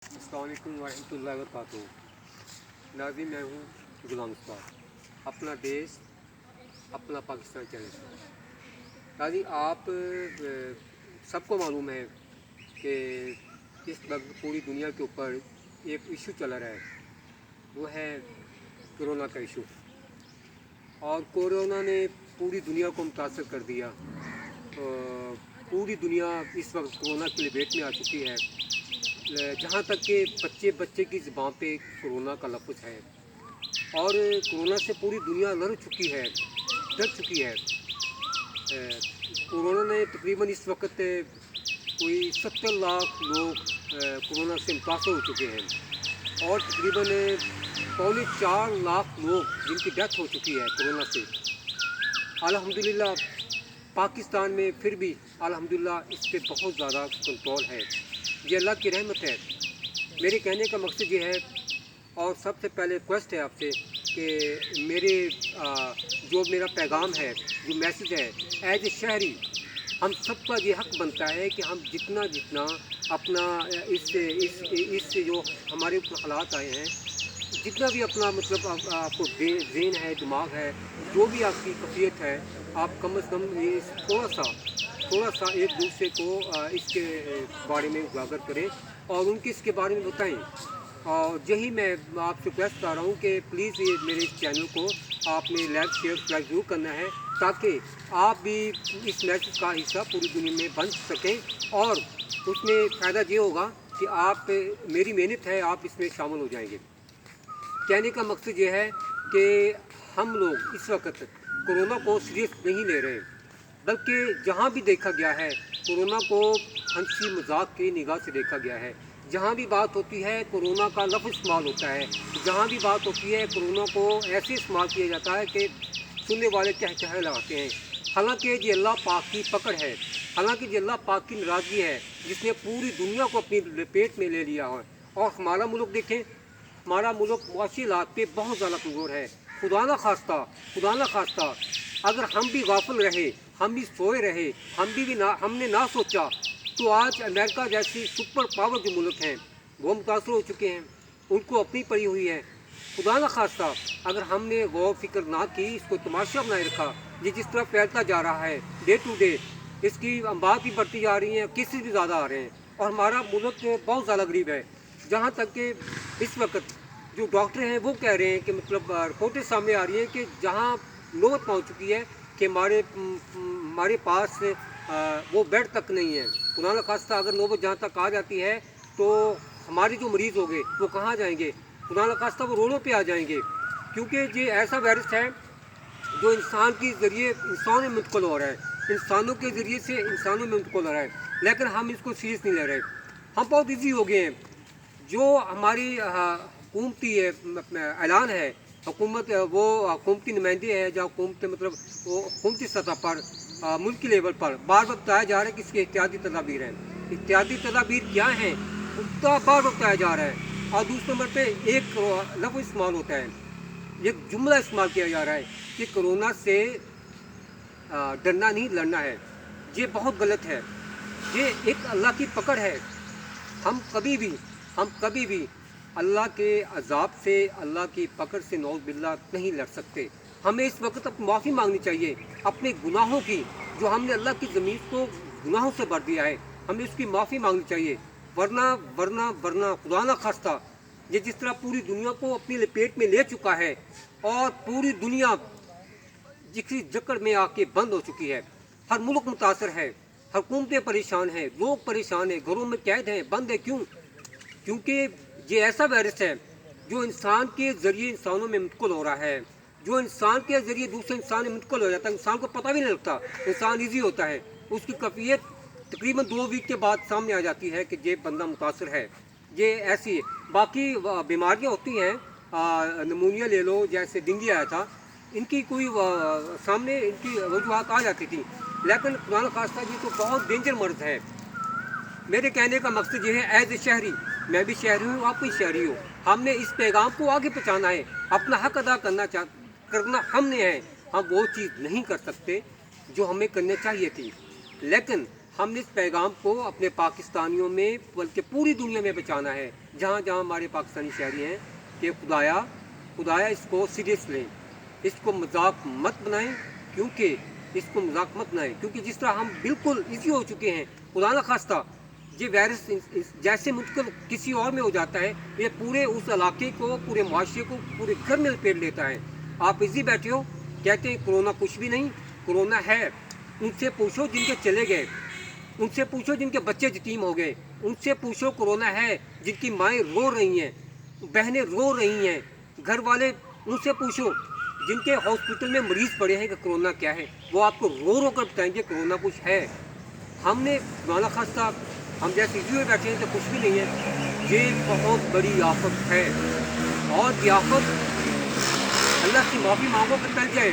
अस्सलाम वालेकुम वरहमतुल्लाहि वबरकातुहू। नाज़रीन, मैं हूँ गुलाम उस्ताद, अपना देश अपना पाकिस्तान चैनल से। नाज़रीन, आप सबको मालूम है कि इस वक्त पूरी दुनिया के ऊपर एक इशू चल रहा है, वो है कोरोना का इशू। और कोरोना ने पूरी दुनिया को मुतासर कर दिया। पूरी दुनिया इस वक्त कोरोना की लपेट में आ चुकी है। जहाँ तक कि बच्चे बच्चे की ज़बान पे कोरोना का लफ्ज़ है, और कोरोना से पूरी दुनिया लड़ चुकी है, डर चुकी है। कोरोना ने तकरीबन इस वक्त कोई 70 लाख लोग कोरोना से मुतासर हो चुके हैं, और तकरीबन 3.25 लाख लोग जिनकी डेथ हो चुकी है कोरोना से। अल्हम्दुलिल्लाह पाकिस्तान में फिर भी अल्हम्दुलिल्लाह इस पर बहुत ज़्यादा कंट्रोल है। ये अल्लाह की रहमत है। मेरे कहने का मकसद ये है, और सबसे पहले रिक्वेस्ट है आपसे कि जो मेरा पैगाम है, जो मैसेज है, एज ए शहरी हम सबका ये हक बनता है कि हम जितना जितना अपना इस जो हमारे ऊपर हालात आए हैं, जितना भी अपना मतलब आपको ज़हन है, दिमाग है, जो भी आपकी कैफियत है, आप कम से कम थोड़ा सा एक दूसरे को इसके बारे में उजागर करें और उनके इसके बारे में बताएं। और यही मैं आपसे रिक्वेस्ट कर रहा हूँ कि प्लीज़ ये मेरे चैनल को आपने लाइक शेयर सब्सक्राइब जरूर करना है, ताकि आप भी इस मैसेज का हिस्सा पूरी दुनिया में बन सकें। और उसमें फ़ायदा ये होगा कि आप मेरी मेहनत है, आप इसमें शामिल हो जाएंगे। कहने का मकसद ये है कि हम लोग इस वक्त कोरोना को सीरियस नहीं ले रहे, बल्कि जहाँ भी देखा गया है कोरोना को हंसी मजाक की निगाह से देखा गया है। जहाँ भी बात होती है कोरोना का लफ्ज़ इस्तेमाल होता है, जहाँ भी बात होती है कोरोना को ऐसे इस्तेमाल किया जाता है कि सुनने वाले कह लगाते हैं। हालांकि ये अल्लाह पाक की पकड़ है, हालांकि ये अल्लाह पाक की नाराज़गी है, जिसने पूरी दुनिया को अपनी लपेट में ले लिया है। और हमारा मुल्क देखें, हमारा मुल्क मुआशी हालात पे बहुत ज़्यादा कमज़ोर है। खुदा ना खास्ता अगर हम भी गाफिल रहे, हम भी सोए रहे, हमने ना सोचा, तो आज अमेरिका जैसी सुपर पावर जो मुल्क हैं वो मुतासर हो चुके हैं, उनको अपनी पड़ी हुई है। खुदा ना खास्ता अगर हमने गौर फिक्र ना की, इसको तमाशा बनाए रखा, ये जिस तरह फैलता जा रहा है डे टू डे, इसकी अम्बात भी बढ़ती जा रही हैं, केसेस भी ज़्यादा आ रहे हैं, और हमारा मुल्क बहुत ज़्यादा गरीब है। जहाँ तक कि इस वक्त जो डॉक्टर हैं वो कह रहे हैं कि मतलब रिपोर्टें सामने आ रही हैं कि जहाँ नौबत पहुँच चुकी है कि हमारे पास वो बेड तक नहीं है। खुदा न खास्ता अगर नौबत जहाँ तक आ जाती है तो हमारे जो मरीज़ हो गए वो कहाँ जाएंगे? खुदा न खास्ता वो रोडों पे आ जाएंगे, क्योंकि ये ऐसा वायरस है जो इंसान के ज़रिए इंसान में मुंतकिल हो रहा है, इंसानों के ज़रिए से इंसानों में मुंतकिल हो रहा है, लेकिन हम इसको सीरियस नहीं ले रहे। हम बहुत ईजी हो गए हैं। जो हमारी हुकूमती ऐलान है, हुकूमत वो हुकूमती नुमाइंदे है, जहाँ हुकूमत मतलब वो हुकूमती सतह पर मुल्की लेवल पर बार बार बताया जा रहा है कि इसके एहतियाती तदाबीर हैं। एहतियाती तदाबीर क्या हैं उसका बार बार बताया जा रहा है। और दूसरे नंबर पर एक लफ्ज़ इस्तेमाल होता है, एक जुमला इस्तेमाल किया जा रहा है कि कोरोना से डरना नहीं लड़ना है। ये बहुत गलत है। ये एक अल्लाह की पकड़ है। हम कभी भी अल्लाह के अजाब से, अल्लाह की पकड़ से नौज़ बिल्लाह नहीं लड़ सकते। हमें इस वक्त अपनी माफ़ी मांगनी चाहिए अपने गुनाहों की, जो हमने अल्लाह की ज़मीन को गुनाहों से भर दिया है, हमें उसकी माफ़ी मांगनी चाहिए। वरना खुदा ना खास्ता ये जिस तरह पूरी दुनिया को अपनी लपेट में ले चुका है, और पूरी दुनिया जिसकी जकड़ में आके बंद हो चुकी है, हर मुल्क मुतासर है, हुकूमतें परेशान हैं, लोग परेशान हैं, घरों में कैद हैं, बंद है। क्यों? क्योंकि ये ऐसा वायरस है जो इंसान के ज़रिए इंसानों में मुंतकिल हो रहा है, जो इंसान के ज़रिए दूसरे इंसान में मुंतकिल हो जाता है। इंसान को पता भी नहीं लगता, इंसान ईजी होता है, उसकी कैफियत तकरीबन 2 वीक के बाद सामने आ जाती है कि ये बंदा मुतासर है। ये ऐसी है। बाकी बीमारियाँ होती हैं, नमूनिया ले लो, जैसे डेंगू आया था, इनकी कोई सामने इनकी वजूहत आ जाती थी, लेकिन खुदा न खास्ता जी तो बहुत डेंजर मर्ज है। मेरे कहने का मकसद ये है, एज ए शहरी, मैं भी शहरी हूँ, आप भी शहरी हो, हमने इस पैगाम को आगे पहुँचाना है, अपना हक अदा करना हमने है। हम वो चीज़ नहीं कर सकते जो हमें करनी चाहिए थी, लेकिन हमने इस पैगाम को अपने पाकिस्तानियों में बल्कि पूरी दुनिया में पहुँचाना है। जहाँ जहाँ हमारे पाकिस्तानी शहरी हैं कि खुदाया इसको सीरियस लें, इसको मजाक मत बनाएं, क्योंकि इसको मजाक मत बनाएं, क्योंकि जिस तरह हम बिल्कुल इजी हो चुके हैं, खुदा न खास्ता ये वायरस जैसे मुझको किसी और में हो जाता है, ये पूरे उस इलाके को, पूरे मुआशरे को, पूरे घर में लपेट लेता है। आप इजी बैठे हो, कहते हैं कोरोना कुछ भी नहीं, कोरोना है। उनसे पूछो जिनके चले गए, उनसे पूछो जिनके बच्चे यतीम हो गए, उनसे पूछो कोरोना है, जिनकी माएँ रो रही हैं, बहनें रो रही हैं, घर वाले, उनसे पूछो जिनके हॉस्पिटल में मरीज़ पड़े हैं कि कोरोना क्या है, वो आपको रो रो कर बताएंगे कोरोना कुछ है। हमने माना खास्ता हम जैसे इसी में बैठे हैं तो कुछ भी नहीं है। ये बहुत बड़ी आफत है, और ये आफत अल्लाह से माफ़ी मांगो कि टल जाए,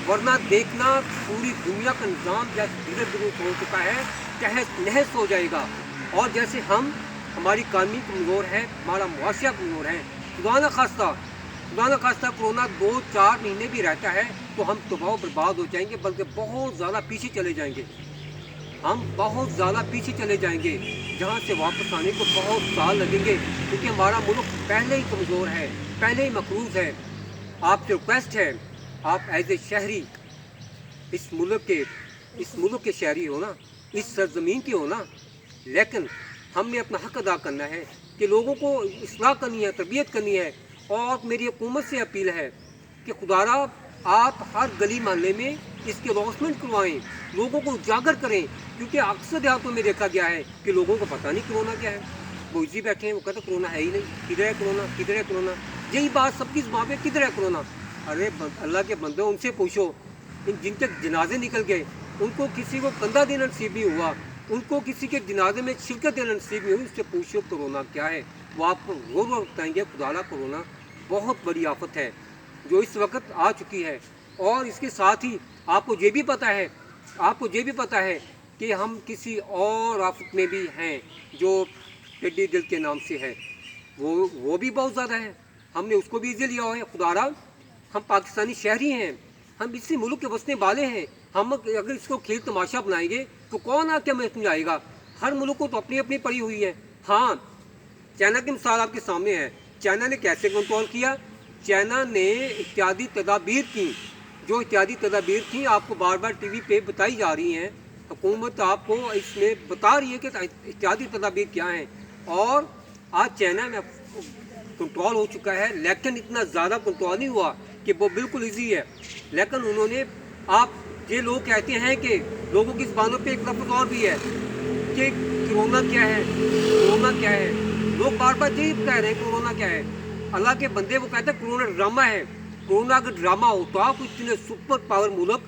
वरना देखना पूरी दुनिया का निज़ाम जैसे धीरे धीरे हो चुका है, तहस नहस हो जाएगा। और जैसे हमारी इकानमी कमज़ोर है, हमारा मुआशरा कमज़ोर है, खुदा न खास्ता कोरोना 2-4 महीने भी रहता है तो हम तबाह बर्बाद हो जाएंगे, बल्कि बहुत ज़्यादा पीछे चले जाएंगे। हम बहुत ज़्यादा पीछे चले जाएंगे, जहाँ से वापस आने को बहुत साल लगेंगे, क्योंकि हमारा मुल्क पहले ही कमज़ोर है, पहले ही मकरूज़ है। आपसे रिक्वेस्ट है, आप एज ए शहरी इस मुल्क के शहरी हो ना, इस सरजमीन के हो ना, लेकिन हमने अपना हक अदा करना है कि लोगों को इस्लाह करनी है, तरबियत करनी है। और मेरी हुकूमत से अपील है कि खुदारा आप हर गली मोहल्ले में इसके अनाउंसमेंट करवाएं, लोगों को उजागर करें, क्योंकि अक्सर देहातों में देखा गया है कि लोगों को पता नहीं कोरोना क्या है। वो इसी बैठे हैं, वो कहते कोरोना है ही नहीं, किधर है कोरोना, किधर है कोरोना, यही बात सबकी ज़बान पे, किधर है कोरोना। अरे अल्लाह के बंदे, उनसे पूछो, जिनके जनाजे निकल गए, उनको किसी को कंधा देना नसीब नहीं हुआ, उनको किसी के जनाजे में शिरकत देना नसीब नहीं हुई, उससे पूछो कोरोना क्या है। वो आपको रो रो बताएंगे खुदाला कोरोना बहुत बड़ी आफत है जो इस वक्त आ चुकी है। और इसके साथ ही आपको ये भी पता है कि हम किसी और आफत में भी हैं जो टिड्डी दिल के नाम से है, वो भी बहुत ज़्यादा है, हमने उसको भी इजी लिया हुआ है। खुदारा हम पाकिस्तानी शहरी हैं, हम इसी मुल्क के बसने वाले हैं, हम अगर इसको खेल तमाशा बनाएंगे तो कौन आके हमें समझाएगा। हर मुल्क को तो अपनी अपनी पड़ी हुई है। हाँ, चाइना की मिसाल आपके सामने है। चाइना ने कैसे कंट्रोल किया? चाइना ने इत्यादि तदाबीर की, जो इत्यादि तदाबीर थी आपको बार बार टीवी पे बताई जा रही हैं, हुकूमत आपको इसमें बता रही है कि इत्यादि तदाबीर क्या हैं। और आज चाइना में कंट्रोल हो चुका है, लेकिन इतना ज़्यादा कंट्रोल नहीं हुआ कि वो बिल्कुल ईजी है। लेकिन उन्होंने, आप ये लोग कहते हैं कि लोगों की ज़बानों पे एक लफ्ज़ और भी है कि कोरोना क्या है, कोरोना क्या है। लोग बार बार यही कह रहे हैं कोरोना क्या है। अल्लाह के बंदे, वो कहते हैं कोरोना ड्रामा है। कोरोना अगर ड्रामा होता तो इतने सुपर पावर मुल्क,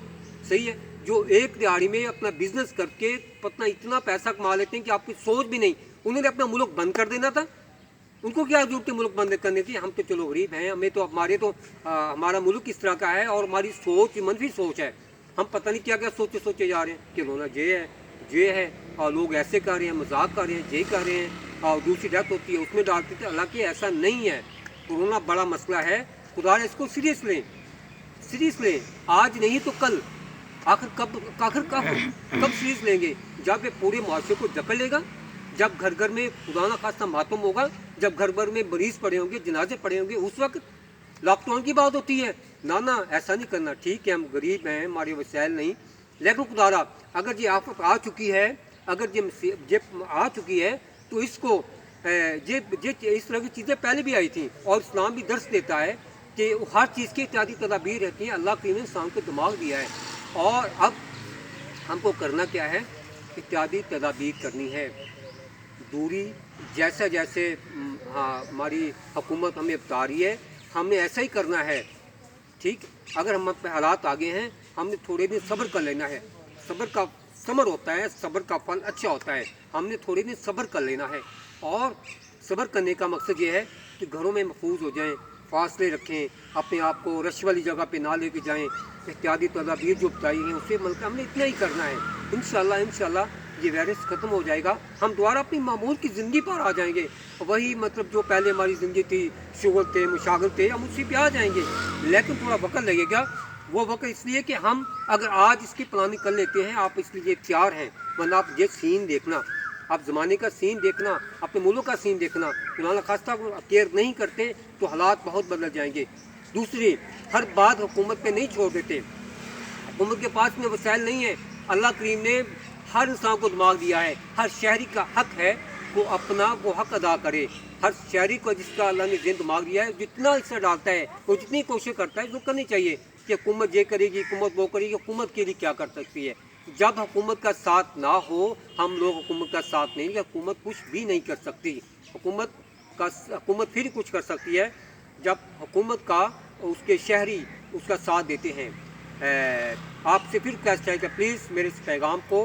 सही है, जो एक दिहाड़ी में अपना बिजनेस करके पतना इतना पैसा कमा लेते हैं कि आपकी सोच भी नहीं, उन्होंने अपना मुल्क बंद कर देना था। उनको क्या जरूरत है मुल्क बंद करने की? हम तो चलो गरीब हैं, हमें तो हमारा मुल्क इस तरह का है और हमारी सोच मनफी सोच है। हम पता नहीं क्या क्या सोचे जा रहे हैं कि कोरोना ये है और लोग ऐसे कर रहे हैं, मजाक कर रहे हैं, ये कर रहे हैं, और दूसरी डेथ होती है उसमें डालते थे। हालांकि ऐसा नहीं है, कोरोना बड़ा मसला है। खुदा इसको सीरियस लें, आज नहीं तो कल। आखिर कब सीरियस लेंगे? जब ये पूरे मुआशरे को जकड़ लेगा, जब घर घर में खुदा न खास्ता मातम होगा, जब घर भर में मरीज पड़े होंगे, जनाजे पड़े होंगे, उस वक्त लॉकडाउन की बात होती है। ना ऐसा नहीं करना। ठीक है, हम गरीब हैं, हमारे वसाइल नहीं, लेकिन खुदारा अगर ये आफत आ चुकी है, अगर ये आ चुकी है तो इसको ये इस तरह की चीज़ें पहले भी आई थी, और इस्लाम भी दर्स देता है कि हर चीज़ की इत्यादि तदाबीर रहती हैं। अल्लाह के इंसान को दिमाग दिया है, और अब हमको करना क्या है? इत्यादि तदाबीर करनी है। दूरी जैसे हमारी हुकूमत हमें बता रही है, हमने ऐसा ही करना है। ठीक, अगर हम पे हालात आगे हैं, हमने थोड़े दिन सब्र कर लेना है। सब्र का समर होता है, सब्र का फल अच्छा होता है। हमने थोड़े दिन सब्र कर लेना है, और सब्र करने का मकसद ये है कि घरों में महफूज हो जाएं, फासले रखें, अपने आप को रश वाली जगह पे ना लेके जाएं। इत्यादि तदाबीर जो बताई हैं उससे मतलब हमने इतना ही करना है। इंशाल्लाह ये वायरस ख़त्म हो जाएगा, हम दोबारा अपनी मामूल की ज़िंदगी पर आ जाएंगे। वही मतलब जो पहले हमारी ज़िंदगी थी, शुगल थे, मुशागल थे, हम उसी पे आ जाएंगे। लेकिन थोड़ा वक्त लगेगा। वो वक्त इसलिए कि हम अगर आज इसकी प्लानिंग कर लेते हैं, आप इसलिए तैयार हैं, वरना आप ये सीन देखना, आप ज़माने का सीन देखना, अपने मुल्क का सीन देखना, खुदा खास्ता केयर नहीं करते तो हालात बहुत बदल जाएंगे। दूसरी, हर बात हुकूमत पे नहीं छोड़ देते। हुकूमत के पास में वसाइल नहीं है। अल्लाह करीम ने हर इंसान को दिमाग दिया है, हर शहरी का हक है वो अपना वो हक अदा करे। हर शहरी को जिसका अल्लाह ने जिन दिमाग दिया है, जितना हिस्सा डालता है वो जितनी कोशिश करता है वो करनी चाहिए कि हुकूमत ये करेगी, हुकूमत वो करेगी, हुकूमत के लिए क्या कर सकती है। जब हुकूमत का साथ ना हो, हम लोग हुकूमत का साथ नहीं, हुकूमत कुछ भी नहीं कर सकती। हुकूमत फिर कुछ कर सकती है जब हुकूमत का उसके शहरी उसका साथ देते हैं। आपसे फिर रिक्वेस्ट है कि प्लीज़ मेरे इस पैगाम को,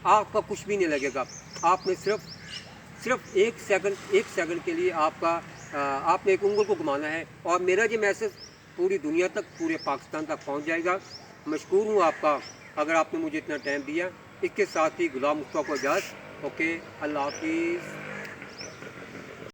आपका कुछ भी नहीं लगेगा, आपने सिर्फ एक सेकंड के लिए आपने एक उंगल को घुमाना है और मेरा ये मैसेज पूरी दुनिया तक, पूरे पाकिस्तान तक पहुंच जाएगा। मशकूर हूँ आपका, अगर आपने मुझे इतना टाइम दिया। इसके साथ ही गुलाम मुस्तफा को इजाज़त। ओके, अल्लाह हाफिज़।